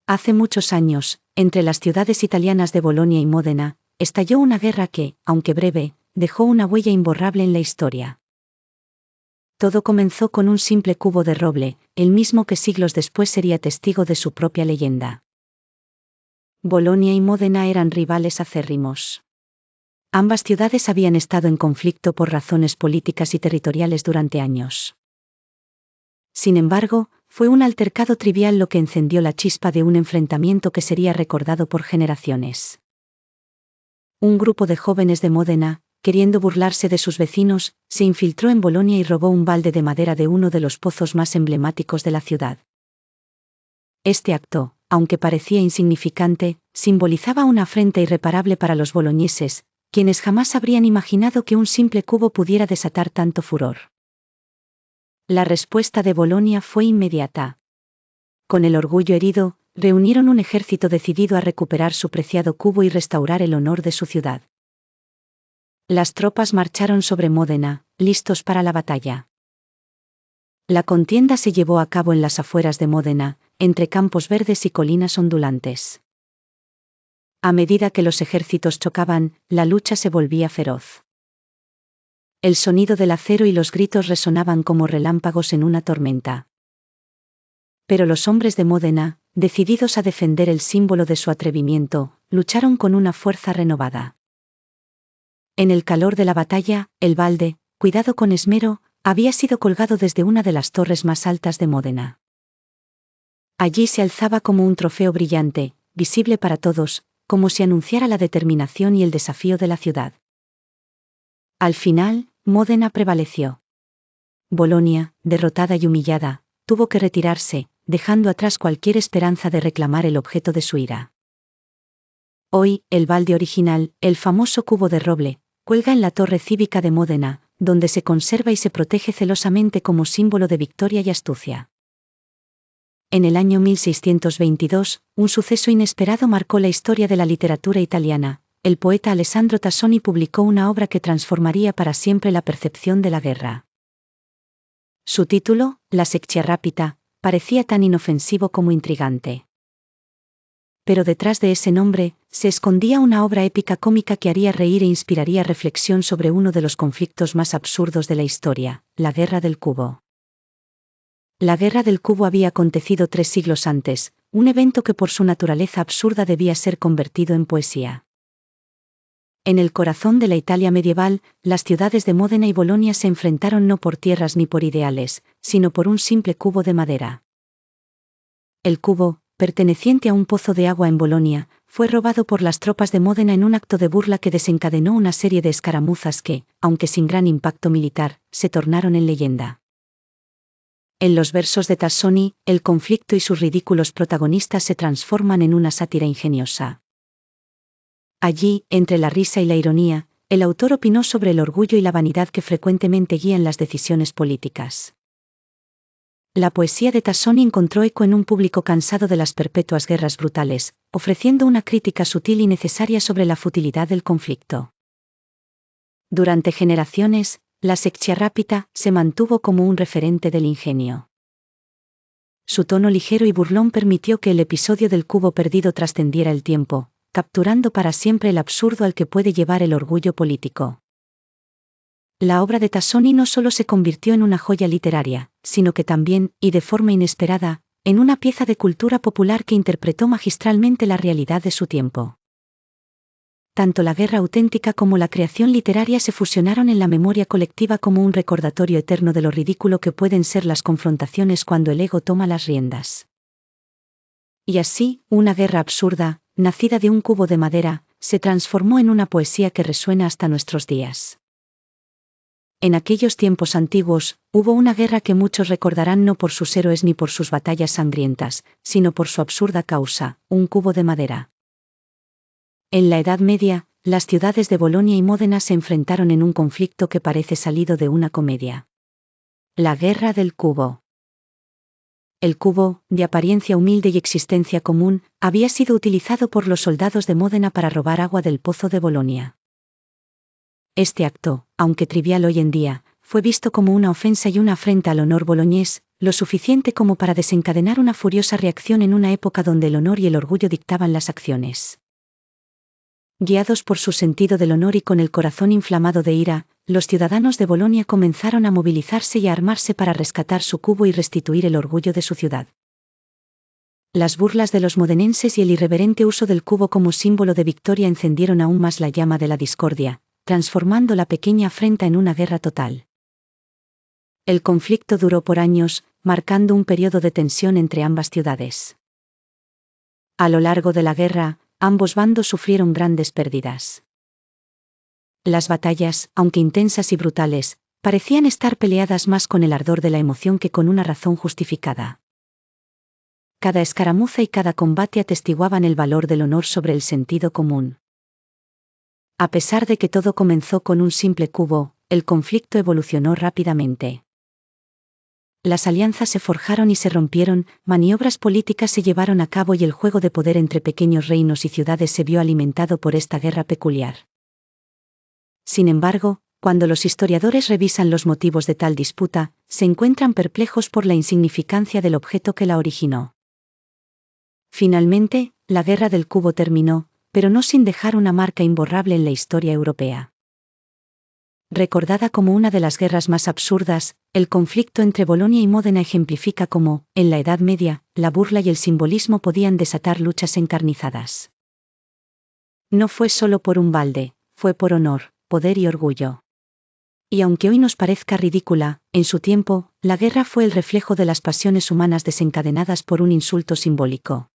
Hace muchos años, entre las ciudades italianas de Bolonia y Módena, estalló una guerra que, aunque breve, dejó una huella imborrable en la historia. Todo comenzó con un simple cubo de roble, el mismo que siglos después sería testigo de su propia leyenda. Bolonia y Módena eran rivales acérrimos. Ambas ciudades habían estado en conflicto por razones políticas y territoriales durante años. Sin embargo, fue un altercado trivial lo que encendió la chispa de un enfrentamiento que sería recordado por generaciones. Un grupo de jóvenes de Módena, queriendo burlarse de sus vecinos, se infiltró en Bolonia y robó un balde de madera de uno de los pozos más emblemáticos de la ciudad. Este acto, aunque parecía insignificante, simbolizaba una afrenta irreparable para los boloñeses, quienes jamás habrían imaginado que un simple cubo pudiera desatar tanto furor. La respuesta de Bolonia fue inmediata. Con el orgullo herido, reunieron un ejército decidido a recuperar su preciado cubo y restaurar el honor de su ciudad. Las tropas marcharon sobre Módena, listos para la batalla. La contienda se llevó a cabo en las afueras de Módena, entre campos verdes y colinas ondulantes. A medida que los ejércitos chocaban, la lucha se volvía feroz. El sonido del acero y los gritos resonaban como relámpagos en una tormenta. Pero los hombres de Módena, decididos a defender el símbolo de su atrevimiento, lucharon con una fuerza renovada. En el calor de la batalla, el balde, cuidado con esmero, había sido colgado desde una de las torres más altas de Módena. Allí se alzaba como un trofeo brillante, visible para todos, como si anunciara la determinación y el desafío de la ciudad. Al final, Módena prevaleció. Bolonia, derrotada y humillada, tuvo que retirarse, dejando atrás cualquier esperanza de reclamar el objeto de su ira. Hoy, el balde original, el famoso cubo de roble, cuelga en la torre cívica de Módena, donde se conserva y se protege celosamente como símbolo de victoria y astucia. En el año 1622, un suceso inesperado marcó la historia de la literatura italiana. El poeta Alessandro Tassoni publicó una obra que transformaría para siempre la percepción de la guerra. Su título, La Secchia Rapita, parecía tan inofensivo como intrigante. Pero detrás de ese nombre, se escondía una obra épica cómica que haría reír e inspiraría reflexión sobre uno de los conflictos más absurdos de la historia, la Guerra del Cubo. La Guerra del Cubo había acontecido 3 siglos antes, un evento que por su naturaleza absurda debía ser convertido en poesía. En el corazón de la Italia medieval, las ciudades de Módena y Bolonia se enfrentaron no por tierras ni por ideales, sino por un simple cubo de madera. El cubo, perteneciente a un pozo de agua en Bolonia, fue robado por las tropas de Módena en un acto de burla que desencadenó una serie de escaramuzas que, aunque sin gran impacto militar, se tornaron en leyenda. En los versos de Tassoni, el conflicto y sus ridículos protagonistas se transforman en una sátira ingeniosa. Allí, entre la risa y la ironía, el autor opinó sobre el orgullo y la vanidad que frecuentemente guían las decisiones políticas. La poesía de Tassoni encontró eco en un público cansado de las perpetuas guerras brutales, ofreciendo una crítica sutil y necesaria sobre la futilidad del conflicto. Durante generaciones, la Secchia Rapita se mantuvo como un referente del ingenio. Su tono ligero y burlón permitió que el episodio del cubo perdido trascendiera el tiempo, capturando para siempre el absurdo al que puede llevar el orgullo político. La obra de Tassoni no solo se convirtió en una joya literaria, sino que también, y de forma inesperada, en una pieza de cultura popular que interpretó magistralmente la realidad de su tiempo. Tanto la guerra auténtica como la creación literaria se fusionaron en la memoria colectiva como un recordatorio eterno de lo ridículo que pueden ser las confrontaciones cuando el ego toma las riendas. Y así, una guerra absurda, nacida de un cubo de madera, se transformó en una poesía que resuena hasta nuestros días. En aquellos tiempos antiguos, hubo una guerra que muchos recordarán no por sus héroes ni por sus batallas sangrientas, sino por su absurda causa, un cubo de madera. En la Edad Media, las ciudades de Bolonia y Módena se enfrentaron en un conflicto que parece salido de una comedia. La Guerra del Cubo. El cubo, de apariencia humilde y existencia común, había sido utilizado por los soldados de Módena para robar agua del pozo de Bolonia. Este acto, aunque trivial hoy en día, fue visto como una ofensa y una afrenta al honor boloñés, lo suficiente como para desencadenar una furiosa reacción en una época donde el honor y el orgullo dictaban las acciones. Guiados por su sentido del honor y con el corazón inflamado de ira, los ciudadanos de Bolonia comenzaron a movilizarse y a armarse para rescatar su cubo y restituir el orgullo de su ciudad. Las burlas de los modenenses y el irreverente uso del cubo como símbolo de victoria encendieron aún más la llama de la discordia, transformando la pequeña afrenta en una guerra total. El conflicto duró por años, marcando un periodo de tensión entre ambas ciudades. A lo largo de la guerra, ambos bandos sufrieron grandes pérdidas. Las batallas, aunque intensas y brutales, parecían estar peleadas más con el ardor de la emoción que con una razón justificada. Cada escaramuza y cada combate atestiguaban el valor del honor sobre el sentido común. A pesar de que todo comenzó con un simple cubo, el conflicto evolucionó rápidamente. Las alianzas se forjaron y se rompieron, maniobras políticas se llevaron a cabo y el juego de poder entre pequeños reinos y ciudades se vio alimentado por esta guerra peculiar. Sin embargo, cuando los historiadores revisan los motivos de tal disputa, se encuentran perplejos por la insignificancia del objeto que la originó. Finalmente, la guerra del cubo terminó, pero no sin dejar una marca imborrable en la historia europea. Recordada como una de las guerras más absurdas, el conflicto entre Bolonia y Módena ejemplifica cómo, en la Edad Media, la burla y el simbolismo podían desatar luchas encarnizadas. No fue solo por un balde, fue por honor, poder y orgullo. Y aunque hoy nos parezca ridícula, en su tiempo, la guerra fue el reflejo de las pasiones humanas desencadenadas por un insulto simbólico.